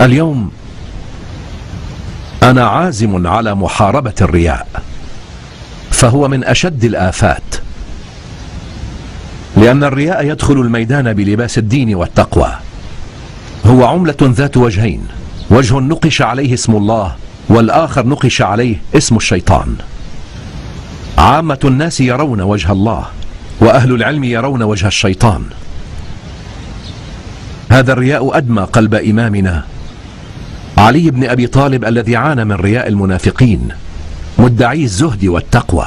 اليوم أنا عازم على محاربة الرياء، فهو من أشد الآفات، لأن الرياء يدخل الميدان بلباس الدين والتقوى. هو عملة ذات وجهين، وجه نقش عليه اسم الله، والآخر نقش عليه اسم الشيطان. عامة الناس يرون وجه الله، وأهل العلم يرون وجه الشيطان. هذا الرياء أدمى قلب إمامنا علي بن أبي طالب، الذي عانى من رياء المنافقين مدعي الزهد والتقوى.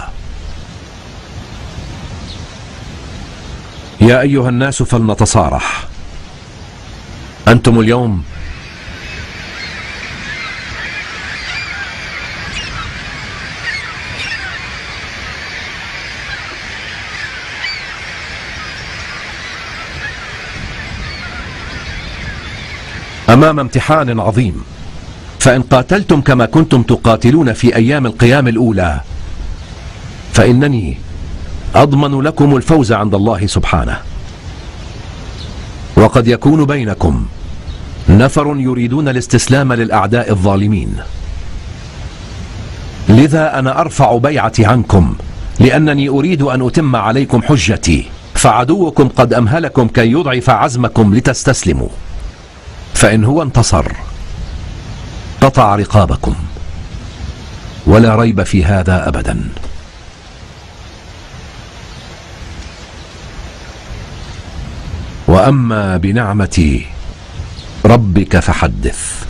يا أيها الناس فلنتصارح. أنتم اليوم أمام امتحان عظيم، فإن قاتلتم كما كنتم تقاتلون في أيام القيام الأولى فإنني أضمن لكم الفوز عند الله سبحانه. وقد يكون بينكم نفر يريدون الاستسلام للأعداء الظالمين، لذا أنا أرفع بيعتي عنكم، لأنني أريد أن أتم عليكم حجتي، فعدوكم قد أمهلكم كي يضعف عزمكم لتستسلموا، فإن هو انتصر قطع رقابكم، ولا ريب في هذا أبدا. وأما بنعمة ربك فحدث.